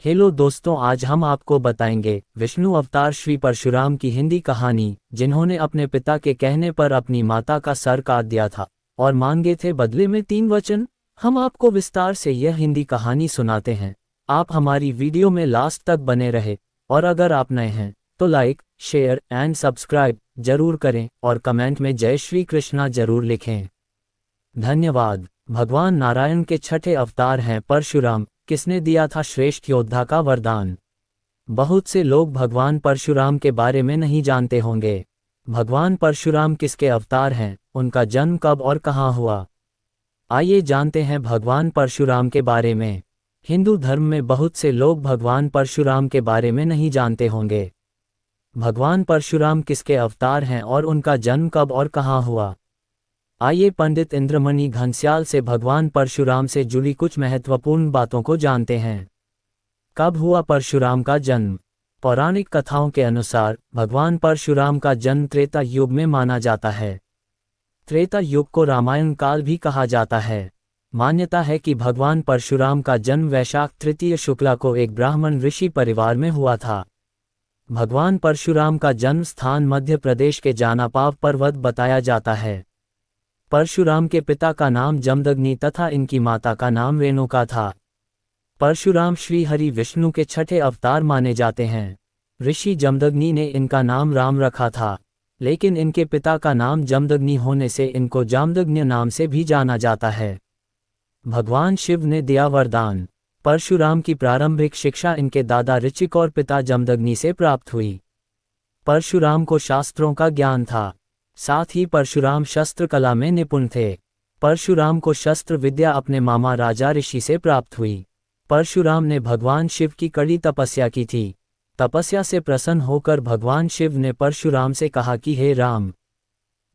Hello दोस्तों, आज हम आपको बताएंगे विष्णु अवतार श्री परशुराम की हिंदी कहानी, जिन्होंने अपने पिता के कहने पर अपनी माता का सर काट दिया था और मांगे थे बदले में 3 वचन। हम आपको विस्तार से यह हिंदी कहानी सुनाते हैं। आप हमारी वीडियो में लास्ट तक बने रहे और अगर आप नए हैं तो लाइक, शेयर एंड सब्सक्राइब जरूर करें और कमेंट में जय श्री कृष्णा जरूर लिखें। धन्यवाद। भगवान नारायण के छठे अवतार हैं परशुराम। किसने दिया था श्रेष्ठ योद्धा का वरदान? बहुत से लोग भगवान परशुराम के बारे में नहीं जानते होंगे। भगवान परशुराम किसके अवतार हैं, उनका जन्म कब और कहाँ हुआ? आइए जानते हैं भगवान परशुराम के बारे में। हिंदू धर्म में बहुत से लोग भगवान परशुराम के बारे में नहीं जानते होंगे। भगवान परशुराम किसके अवतार हैं और उनका जन्म कब और कहाँ हुआ? आइए पंडित इंद्रमणि घनश्याल से भगवान परशुराम से जुड़ी कुछ महत्वपूर्ण बातों को जानते हैं। कब हुआ परशुराम का जन्म? पौराणिक कथाओं के अनुसार भगवान परशुराम का जन्म त्रेता युग में माना जाता है। त्रेता युग को रामायण काल भी कहा जाता है। मान्यता है कि भगवान परशुराम का जन्म वैशाख तृतीय शुक्ला को एक ब्राह्मण ऋषि परिवार में हुआ था। भगवान परशुराम का जन्म स्थान मध्य प्रदेश के जानापाव पर्वत बताया जाता है। परशुराम के पिता का नाम जमदग्नि तथा इनकी माता का नाम रेणुका था। परशुराम श्री हरि विष्णु के छठे अवतार माने जाते हैं। ऋषि जमदग्नि ने इनका नाम राम रखा था, लेकिन इनके पिता का नाम जमदग्नि होने से इनको जामदग्नि नाम से भी जाना जाता है। भगवान शिव ने दिया वरदान। परशुराम की प्रारंभिक शिक्षा इनके दादा ऋचिक और पिता जमदग्नि से प्राप्त हुई। परशुराम को शास्त्रों का ज्ञान था, साथ ही परशुराम शस्त्र कला में निपुण थे। परशुराम को शस्त्र विद्या अपने मामा राजा ऋषि से प्राप्त हुई। परशुराम ने भगवान शिव की कड़ी तपस्या की थी। तपस्या से प्रसन्न होकर भगवान शिव ने परशुराम से कहा कि हे राम,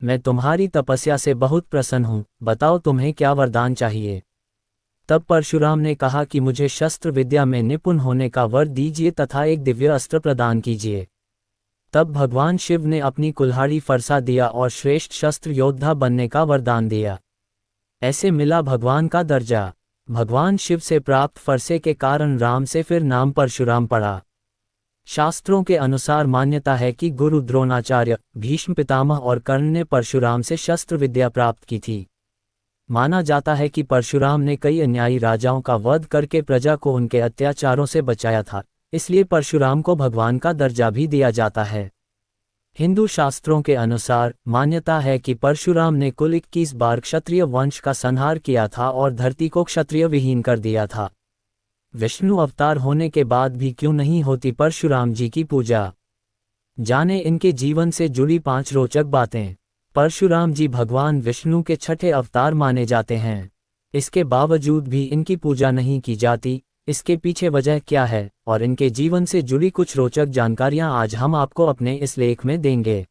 मैं तुम्हारी तपस्या से बहुत प्रसन्न हूँ, बताओ तुम्हें क्या वरदान चाहिए। तब परशुराम ने कहा कि मुझे शस्त्र विद्या में निपुण होने का वर दीजिए तथा एक दिव्य अस्त्र प्रदान कीजिए। तब भगवान शिव ने अपनी कुल्हाड़ी फरसा दिया और श्रेष्ठ शस्त्र योद्धा बनने का वरदान दिया। ऐसे मिला भगवान का दर्जा। भगवान शिव से प्राप्त फरसे के कारण राम से फिर नाम परशुराम पड़ा। शास्त्रों के अनुसार मान्यता है कि गुरु द्रोणाचार्य, भीष्म पितामह और कर्ण ने परशुराम से शस्त्र विद्या प्राप्त की थी। माना जाता है कि परशुराम ने कई अन्यायी राजाओं का वध करके प्रजा को उनके अत्याचारों से बचाया था, इसलिए परशुराम को भगवान का दर्जा भी दिया जाता है। हिंदू शास्त्रों के अनुसार मान्यता है कि परशुराम ने कुल 21 बार क्षत्रिय वंश का संहार किया था और धरती को क्षत्रिय विहीन कर दिया था। विष्णु अवतार होने के बाद भी क्यों नहीं होती परशुराम जी की पूजा? जाने इनके जीवन से जुड़ी 5 रोचक बातें। परशुराम जी भगवान विष्णु के छठे अवतार माने जाते हैं। इसके बावजूद भी इनकी पूजा नहीं की जाती। इसके पीछे वजह क्या है और इनके जीवन से जुड़ी कुछ रोचक जानकारियां आज हम आपको अपने इस लेख में देंगे।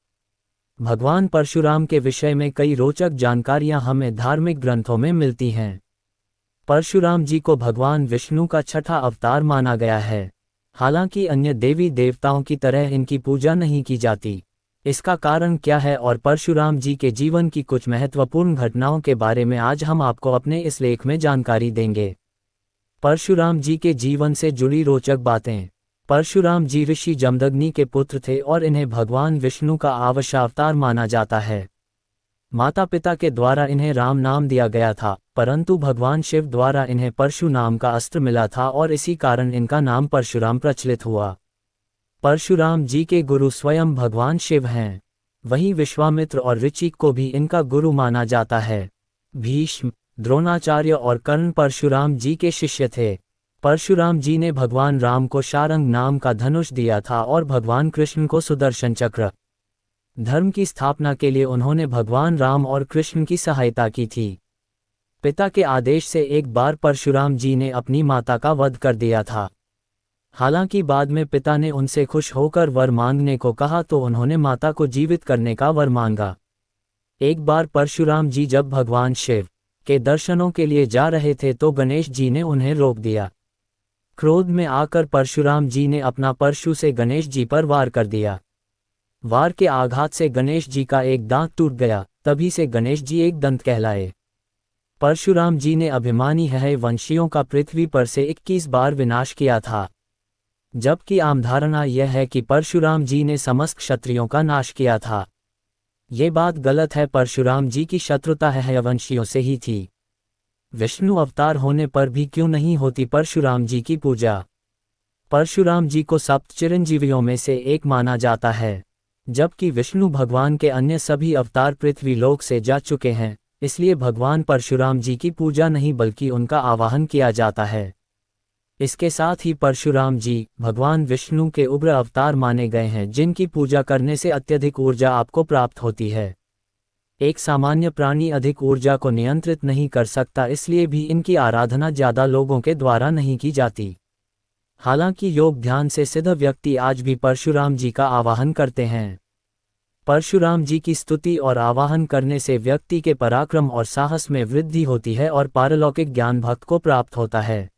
भगवान परशुराम के विषय में कई रोचक जानकारियां हमें धार्मिक ग्रंथों में मिलती हैं। परशुराम जी को भगवान विष्णु का छठा अवतार माना गया है। हालांकि अन्य देवी देवताओं की तरह इनकी पूजा नहीं की जाती। इसका कारण क्या है और परशुराम जी के जीवन की कुछ महत्वपूर्ण घटनाओं के बारे में आज हम आपको अपने इस लेख में जानकारी देंगे। परशुराम जी के जीवन से जुड़ी रोचक बातें। परशुराम जी ऋषि जमदग्नि के पुत्र थे और इन्हें भगवान विष्णु का अवतार माना जाता है। माता पिता के द्वारा इन्हें राम नाम दिया गया था, परंतु भगवान शिव द्वारा इन्हें परशु नाम का अस्त्र मिला था और इसी कारण इनका नाम परशुराम प्रचलित हुआ। परशुराम जी के गुरु स्वयं भगवान शिव हैं। वहीं विश्वामित्र और ऋचिक को भी इनका गुरु माना जाता है। भीष्म, द्रोणाचार्य और कर्ण परशुराम जी के शिष्य थे। परशुराम जी ने भगवान राम को शारंग नाम का धनुष दिया था और भगवान कृष्ण को सुदर्शन चक्र। धर्म की स्थापना के लिए उन्होंने भगवान राम और कृष्ण की सहायता की थी। पिता के आदेश से एक बार परशुराम जी ने अपनी माता का वध कर दिया था। हालांकि बाद में पिता ने उनसे खुश होकर वर मांगने को कहा तो उन्होंने माता को जीवित करने का वर मांगा। एक बार परशुराम जी जब भगवान शिव के दर्शनों के लिए जा रहे थे तो गणेश जी ने उन्हें रोक दिया। क्रोध में आकर परशुराम जी ने अपना परशु से गणेश जी पर वार कर दिया। वार के आघात से गणेश जी का एक दांत टूट गया, तभी से गणेश जी एक दंत कहलाए। परशुराम जी ने अभिमानी है वंशियों का पृथ्वी पर से 21 बार विनाश किया था। जबकि आम धारणा यह है कि परशुराम जी ने समस्त क्षत्रियों का नाश किया था। ये बात गलत है। परशुराम जी की शत्रुता हयवंशियों से ही थी। विष्णु अवतार होने पर भी क्यों नहीं होती परशुराम जी की पूजा? परशुराम जी को सप्त चिरंजीवियों में से एक माना जाता है। जबकि विष्णु भगवान के अन्य सभी अवतार पृथ्वी लोक से जा चुके हैं, इसलिए भगवान परशुराम जी की पूजा नहीं बल्कि उनका आवाहन किया जाता है। इसके साथ ही परशुराम जी भगवान विष्णु के उग्र अवतार माने गए हैं, जिनकी पूजा करने से अत्यधिक ऊर्जा आपको प्राप्त होती है। एक सामान्य प्राणी अधिक ऊर्जा को नियंत्रित नहीं कर सकता, इसलिए भी इनकी आराधना ज्यादा लोगों के द्वारा नहीं की जाती। हालांकि योग ध्यान से सिद्ध व्यक्ति आज भी परशुराम जी का आवाहन करते हैं। परशुराम जी की स्तुति और आवाहन करने से व्यक्ति के पराक्रम और साहस में वृद्धि होती है और पारलौकिक ज्ञान भक्त को प्राप्त होता है।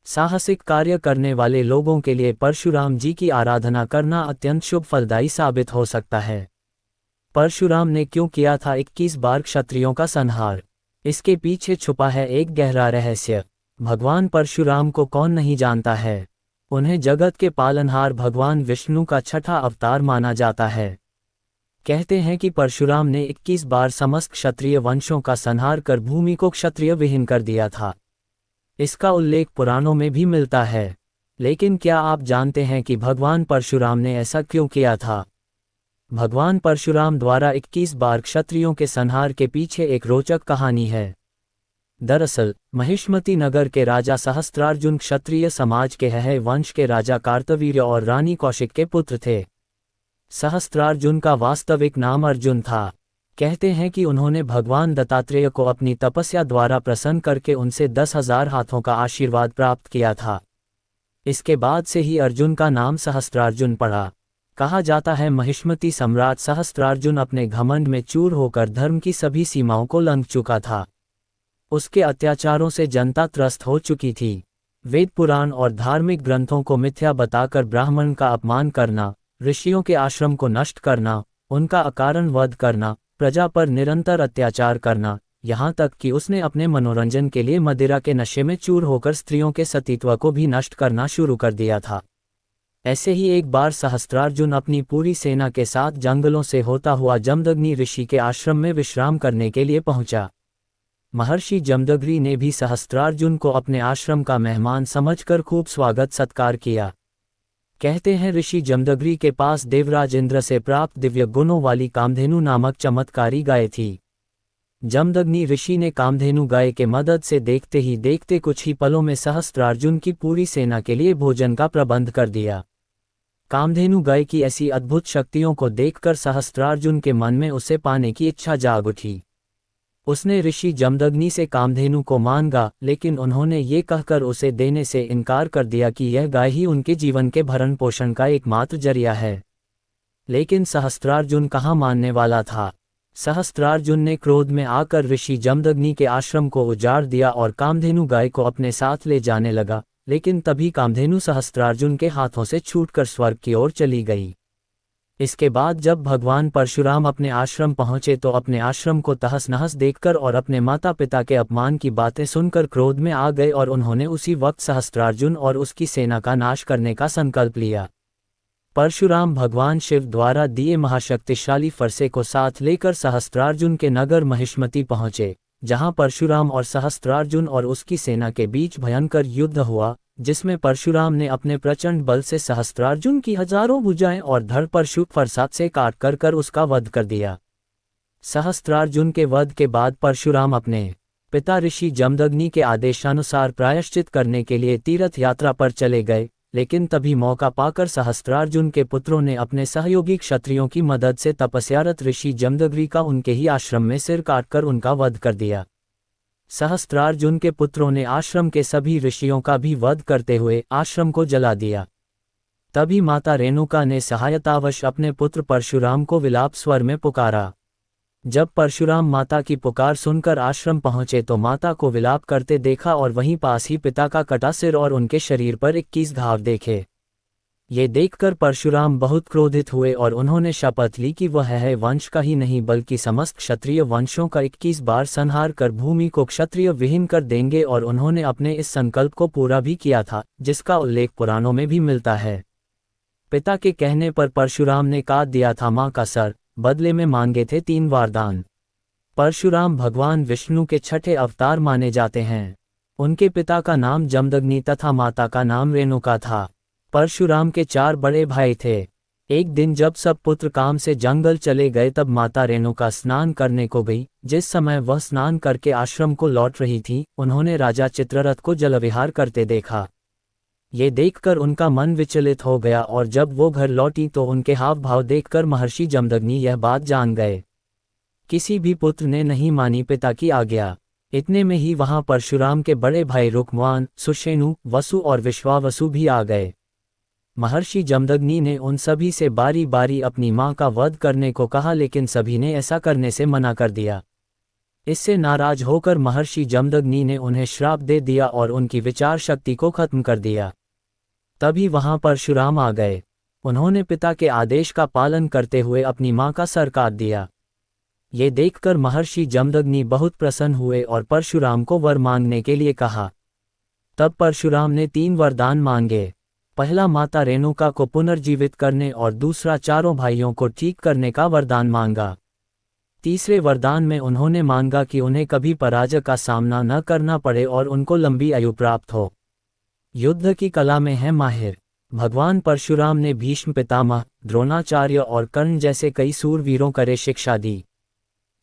साहसिक कार्य करने वाले लोगों के लिए परशुराम जी की आराधना करना अत्यंत शुभ फलदायी साबित हो सकता है। परशुराम ने क्यों किया था 21 बार क्षत्रियों का संहार? इसके पीछे छुपा है एक गहरा रहस्य। भगवान परशुराम को कौन नहीं जानता है? उन्हें जगत के पालनहार भगवान विष्णु का छठा अवतार माना जाता है। कहते हैं कि परशुराम ने 21 बार समस्त क्षत्रिय वंशों का संहार कर भूमि को क्षत्रिय विहीन कर दिया था। इसका उल्लेख पुराणों में भी मिलता है। लेकिन क्या आप जानते हैं कि भगवान परशुराम ने ऐसा क्यों किया था? भगवान परशुराम द्वारा 21 बार क्षत्रियों के संहार के पीछे एक रोचक कहानी है। दरअसल महिष्मती नगर के राजा सहस्त्रार्जुन क्षत्रिय समाज के हय वंश के राजा कार्तवीर्य और रानी कौशिक के पुत्र थे। सहस्त्रार्जुन का वास्तविक नाम अर्जुन था। कहते हैं कि उन्होंने भगवान दत्तात्रेय को अपनी तपस्या द्वारा प्रसन्न करके उनसे 10,000 हाथों का आशीर्वाद प्राप्त किया था। इसके बाद से ही अर्जुन का नाम सहस्त्रार्जुन पड़ा। कहा जाता है महिष्मती सम्राट सहस्त्रार्जुन अपने घमंड में चूर होकर धर्म की सभी सीमाओं को लंघ चुका था। उसके अत्याचारों से जनता त्रस्त हो चुकी थी। वेद पुराण और धार्मिक ग्रंथों को मिथ्या बताकर ब्राह्मण का अपमान करना, ऋषियों के आश्रम को नष्ट करना, उनका अकारण वध करना, प्रजा पर निरंतर अत्याचार करना, यहाँ तक कि उसने अपने मनोरंजन के लिए मदिरा के नशे में चूर होकर स्त्रियों के सतीत्व को भी नष्ट करना शुरू कर दिया था। ऐसे ही एक बार सहस्त्रार्जुन अपनी पूरी सेना के साथ जंगलों से होता हुआ जमदग्नि ऋषि के आश्रम में विश्राम करने के लिए पहुंचा। महर्षि जमदग्नि ने भी सहस्त्रार्जुन को अपने आश्रम का मेहमान समझकर खूब स्वागत सत्कार किया। कहते हैं ऋषि जमदग्नि के पास देवराज इंद्र से प्राप्त दिव्य गुणों वाली कामधेनु नामक चमत्कारी गाय थी। जमदग्नि ऋषि ने कामधेनु गाय के मदद से देखते ही देखते कुछ ही पलों में सहस्त्रार्जुन की पूरी सेना के लिए भोजन का प्रबंध कर दिया। कामधेनु गाय की ऐसी अद्भुत शक्तियों को देखकर सहस्त्रार्जुन के मन में उसे पाने की इच्छा जाग उठी। उसने ऋषि जमदग्नि से कामधेनु को मांगा, लेकिन उन्होंने ये कहकर उसे देने से इनकार कर दिया कि यह गाय ही उनके जीवन के भरण पोषण का एकमात्र जरिया है। लेकिन सहस्त्रार्जुन कहाँ मानने वाला था। सहस्त्रार्जुन ने क्रोध में आकर ऋषि जमदग्नि के आश्रम को उजाड़ दिया और कामधेनु गाय को अपने साथ ले जाने लगा। लेकिन तभी कामधेनु सहस्त्रार्जुन के हाथों से छूटकर स्वर्ग की ओर चली गई। इसके बाद जब भगवान परशुराम अपने आश्रम पहुंचे तो अपने आश्रम को तहस नहस देखकर और अपने माता पिता के अपमान की बातें सुनकर क्रोध में आ गए और उन्होंने उसी वक्त सहस्त्रार्जुन और उसकी सेना का नाश करने का संकल्प लिया। परशुराम भगवान शिव द्वारा दिए महाशक्तिशाली फरसे को साथ लेकर सहस्त्रार्जुन के नगर महिष्मती पहुंचे, जहां परशुराम और सहस्त्रार्जुन और उसकी सेना के बीच भयंकर युद्ध हुआ, जिसमें परशुराम ने अपने प्रचंड बल से सहस्त्रार्जुन की हजारों भुजाएं और धड़ पर शुक फरसात से काट कर उसका वध कर दिया। सहस्त्रार्जुन के वध के बाद परशुराम अपने पिता ऋषि जमदग्नि के आदेशानुसार प्रायश्चित करने के लिए तीर्थ यात्रा पर चले गए। लेकिन तभी मौका पाकर सहस्त्रार्जुन के पुत्रों ने अपने सहयोगी क्षत्रियों की मदद से तपस्यारत ऋषि जमदग्नि का उनके ही आश्रम में सिर काटकर उनका वध कर दिया। सहस्त्रार्जुन के पुत्रों ने आश्रम के सभी ऋषियों का भी वध करते हुए आश्रम को जला दिया। तभी माता रेणुका ने सहायतावश अपने पुत्र परशुराम को विलाप स्वर में पुकारा। जब परशुराम माता की पुकार सुनकर आश्रम पहुंचे तो माता को विलाप करते देखा और वहीं पास ही पिता का कटा सिर और उनके शरीर पर 21 घाव देखे। ये देखकर परशुराम बहुत क्रोधित हुए और उन्होंने शपथ ली कि वह है वंश का ही नहीं बल्कि समस्त क्षत्रिय वंशों का 21 बार संहार कर भूमि को क्षत्रिय विहीन कर देंगे, और उन्होंने अपने इस संकल्प को पूरा भी किया था, जिसका उल्लेख पुराणों में भी मिलता है। पिता के कहने पर परशुराम ने काट दिया था मां का सर, बदले में मांगे थे 3 वरदान। परशुराम भगवान विष्णु के छठे अवतार माने जाते हैं। उनके पिता का नाम जमदग्नि तथा माता का नाम रेणुका था। परशुराम के 4 बड़े भाई थे। एक दिन जब सब पुत्र काम से जंगल चले गए तब माता रेणुका स्नान करने को गई। जिस समय वह स्नान करके आश्रम को लौट रही थी, उन्होंने राजा चित्ररथ को जलविहार करते देखा। ये देखकर उनका मन विचलित हो गया और जब वो घर लौटी तो उनके हाव भाव देखकर महर्षि जमदग्नि यह बात जान गए। किसी भी पुत्र ने नहीं मानी पिता की आज्ञा। इतने में ही वहां परशुराम के बड़े भाई रुक्मवान, सुषेणु, वसु और विश्वावसु भी आ गए। महर्षि जमदग्नि ने उन सभी से बारी बारी अपनी मां का वध करने को कहा, लेकिन सभी ने ऐसा करने से मना कर दिया। इससे नाराज होकर महर्षि जमदग्नि ने उन्हें श्राप दे दिया और उनकी विचार शक्ति को खत्म कर दिया। तभी वहां परशुराम आ गए। उन्होंने पिता के आदेश का पालन करते हुए अपनी मां का सर काट दिया। ये देखकर महर्षि जमदग्नि बहुत प्रसन्न हुए और परशुराम को वर मांगने के लिए कहा। तब परशुराम ने 3 वरदान मांगे। पहला माता रेणुका को पुनर्जीवित करने और दूसरा चारों भाइयों को ठीक करने का वरदान मांगा। तीसरे वरदान में उन्होंने मांगा कि उन्हें कभी पराजय का सामना न करना पड़े और उनको लंबी आयु प्राप्त हो। युद्ध की कला में है माहिर। भगवान परशुराम ने भीष्म पितामह, द्रोणाचार्य और कर्ण जैसे कई सूरवीरों को शिक्षा दी।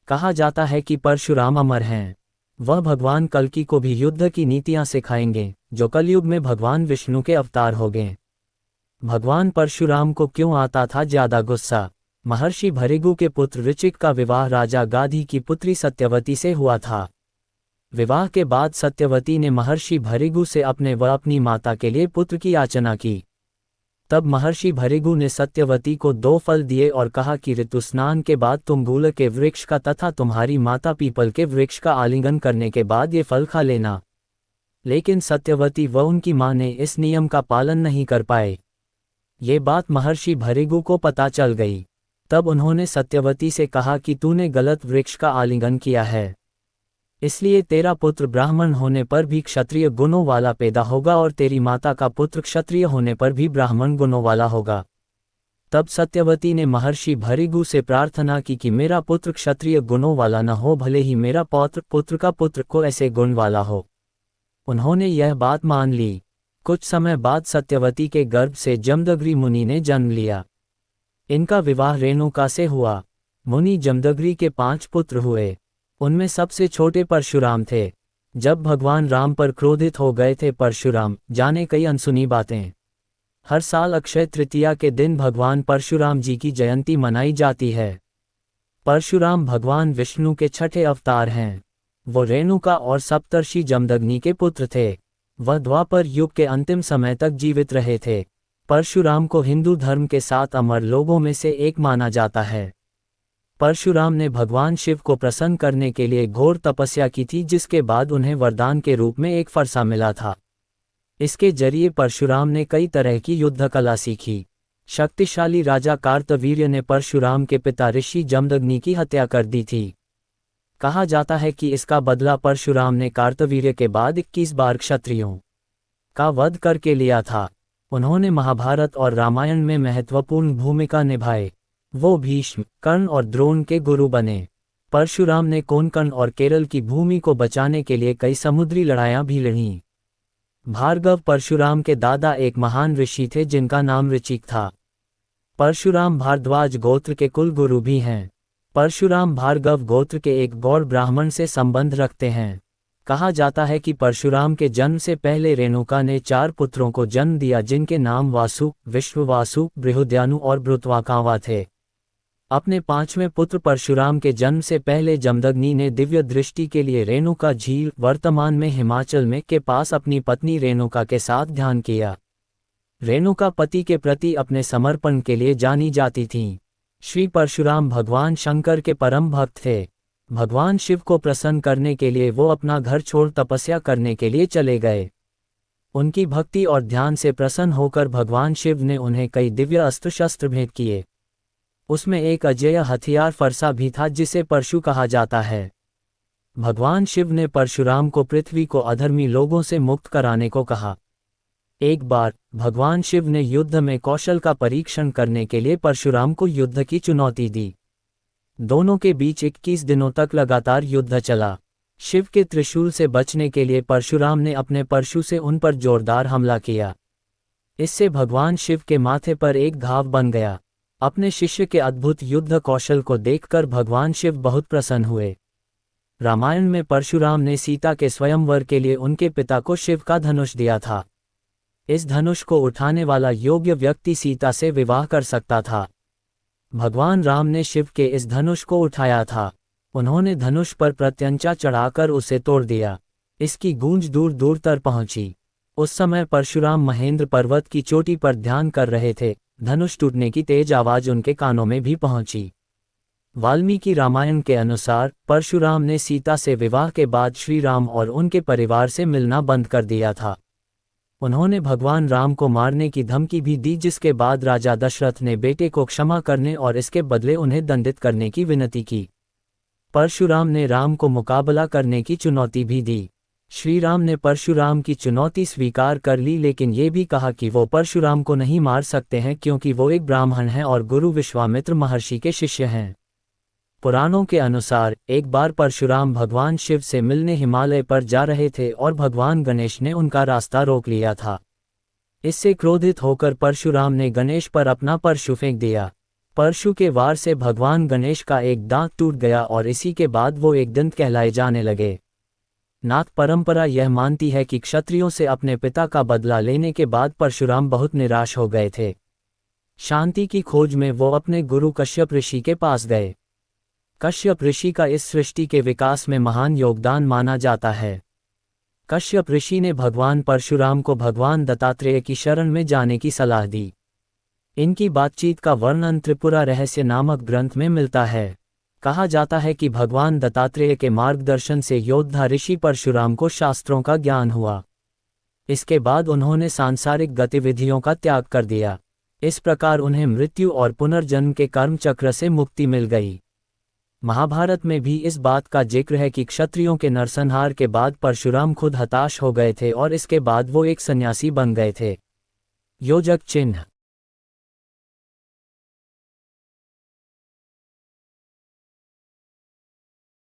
कहा जाता है कि परशुराम अमर हैं। वह भगवान कल्कि को भी युद्ध की नीतियां सिखाएंगे, जो कलयुग में भगवान विष्णु के अवतार होंगे। भगवान परशुराम को क्यों आता था ज्यादा गुस्सा? महर्षि भृगु के पुत्र ऋचिक का विवाह राजा गाधी की पुत्री सत्यवती से हुआ था। विवाह के बाद सत्यवती ने महर्षि भृगु से अपने व अपनी माता के लिए पुत्र की याचना की। तब महर्षि भृगु ने सत्यवती को 2 फल दिए और कहा कि ऋतु स्नान के बाद तुम गूल के वृक्ष का तथा तुम्हारी माता पीपल के वृक्ष का आलिंगन करने के बाद ये फल खा लेना। लेकिन सत्यवती व उनकी मां ने इस नियम का पालन नहीं कर पाए। ये बात महर्षि भृगु को पता चल गई। तब उन्होंने सत्यवती से कहा कि तूने गलत वृक्ष का आलिंगन किया है, इसलिए तेरा पुत्र ब्राह्मण होने पर भी क्षत्रिय गुणों वाला पैदा होगा और तेरी माता का पुत्र क्षत्रिय होने पर भी ब्राह्मण गुणों वाला होगा। तब सत्यवती ने महर्षि भृगु से प्रार्थना की कि मेरा पुत्र क्षत्रिय गुणों वाला न हो, भले ही मेरा पौत्र पुत्र का पुत्र को ऐसे गुण वाला हो। उन्होंने यह बात मान ली। कुछ समय बाद सत्यवती के गर्भ से जमदग्नि मुनि ने जन्म लिया। इनका विवाह रेणुका से हुआ। मुनि जमदग्नि के 5 पुत्र हुए। उनमें सबसे छोटे परशुराम थे। जब भगवान राम पर क्रोधित हो गए थे परशुराम, जाने कई अनसुनी बातें। हर साल अक्षय तृतीया के दिन भगवान परशुराम जी की जयंती मनाई जाती है। परशुराम भगवान विष्णु के छठे अवतार हैं। वो रेणुका और सप्तर्षि जमदग्नि के पुत्र थे। वह द्वापर युग के अंतिम समय तक जीवित रहे थे। परशुराम को हिंदू धर्म के 7 अमर लोगों में से एक माना जाता है। परशुराम ने भगवान शिव को प्रसन्न करने के लिए घोर तपस्या की थी, जिसके बाद उन्हें वरदान के रूप में एक फरसा मिला था। इसके जरिए परशुराम ने कई तरह की युद्ध कला सीखी। शक्तिशाली राजा कार्तवीर्य ने परशुराम के पिता ऋषि जमदग्नि की हत्या कर दी थी। कहा जाता है कि इसका बदला परशुराम ने कार्तवीर्य के बाद 21 बार क्षत्रियों का वध करके लिया था। उन्होंने महाभारत और रामायण में महत्वपूर्ण भूमिका निभाई। वो भीष्म, कर्ण और द्रोण के गुरु बने। परशुराम ने कोंकण और केरल की भूमि को बचाने के लिए कई समुद्री लड़ाइयां भी लड़ीं। भार्गव परशुराम के दादा एक महान ऋषि थे जिनका नाम ऋचिक था। परशुराम भारद्वाज गोत्र के कुल गुरु भी हैं। परशुराम भार्गव गोत्र के एक गौड़ ब्राह्मण से संबंध रखते हैं। कहा जाता है कि परशुराम के जन्म से पहले रेणुका ने 4 पुत्रों को जन्म दिया, जिनके नाम वासु, विश्ववासु, बृहद्यानु और ब्रुतवाकावा थे। अपने 5वें पुत्र परशुराम के जन्म से पहले जमदग्नि ने दिव्य दृष्टि के लिए रेणुका झील, वर्तमान में हिमाचल में, के पास अपनी पत्नी रेणुका के साथ ध्यान किया। रेणुका पति के प्रति अपने समर्पण के लिए जानी जाती थीं। श्री परशुराम भगवान शंकर के परम भक्त थे। भगवान शिव को प्रसन्न करने के लिए वो अपना घर छोड़ तपस्या करने के लिए चले गए। उनकी भक्ति और ध्यान से प्रसन्न होकर भगवान शिव ने उन्हें कई दिव्य अस्त्र शस्त्र भेंट किए। उसमें एक अजेय हथियार फरसा भी था जिसे परशु कहा जाता है। भगवान शिव ने परशुराम को पृथ्वी को अधर्मी लोगों से मुक्त कराने को कहा। एक बार भगवान शिव ने युद्ध में कौशल का परीक्षण करने के लिए परशुराम को युद्ध की चुनौती दी। दोनों के बीच 21 दिनों तक लगातार युद्ध चला। शिव के त्रिशूल से बचने के लिए परशुराम ने अपने परशु से उन पर जोरदार हमला किया। इससे भगवान शिव के माथे पर एक घाव बन गया। अपने शिष्य के अद्भुत युद्ध कौशल को देखकर भगवान शिव बहुत प्रसन्न हुए। रामायण में परशुराम ने सीता के स्वयंवर के लिए उनके पिता को शिव का धनुष दिया था। इस धनुष को उठाने वाला योग्य व्यक्ति सीता से विवाह कर सकता था। भगवान राम ने शिव के इस धनुष को उठाया था। उन्होंने धनुष पर प्रत्यंचा चढ़ाकर उसे तोड़ दिया। इसकी गूंज दूर दूर तक पहुंची। उस समय परशुराम महेंद्र पर्वत की चोटी पर ध्यान कर रहे थे। धनुष टूटने की तेज आवाज उनके कानों में भी पहुंची। वाल्मीकि रामायण के अनुसार परशुराम ने सीता से विवाह के बाद श्री राम और उनके परिवार से मिलना बंद कर दिया था। उन्होंने भगवान राम को मारने की धमकी भी दी, जिसके बाद राजा दशरथ ने बेटे को क्षमा करने और इसके बदले उन्हें दंडित करने की विनती की। परशुराम ने राम को मुकाबला करने की चुनौती भी दी। श्री राम ने परशुराम की चुनौती स्वीकार कर ली, लेकिन ये भी कहा कि वो परशुराम को नहीं मार सकते हैं क्योंकि वो एक ब्राह्मण हैं और गुरु विश्वामित्र महर्षि के शिष्य हैं। पुराणों के अनुसार एक बार परशुराम भगवान शिव से मिलने हिमालय पर जा रहे थे और भगवान गणेश ने उनका रास्ता रोक लिया था। इससे क्रोधित होकर परशुराम ने गणेश पर अपना परशु फेंक दिया। परशु के वार से भगवान गणेश का एक दांत टूट गया और इसी के बाद वो एक दंत कहलाए जाने लगे। नाथ परंपरा यह मानती है कि क्षत्रियों से अपने पिता का बदला लेने के बाद परशुराम बहुत निराश हो गए थे। शांति की खोज में वो अपने गुरु कश्यप ऋषि के पास गए। कश्यप ऋषि का इस सृष्टि के विकास में महान योगदान माना जाता है। कश्यप ऋषि ने भगवान परशुराम को भगवान दत्तात्रेय की शरण में जाने की सलाह दी। इनकी बातचीत का वर्णन त्रिपुरा रहस्य नामक ग्रंथ में मिलता है। कहा जाता है कि भगवान दत्तात्रेय के मार्गदर्शन से योद्धा ऋषि परशुराम को शास्त्रों का ज्ञान हुआ। इसके बाद उन्होंने सांसारिक गतिविधियों का त्याग कर दिया। इस प्रकार उन्हें मृत्यु और पुनर्जन्म के कर्म चक्र से मुक्ति मिल गई। महाभारत में भी इस बात का जिक्र है कि क्षत्रियों के नरसंहार के बाद परशुराम खुद हताश हो गए थे और इसके बाद वो एक सन्यासी बन गए थे। योजक चिन्ह।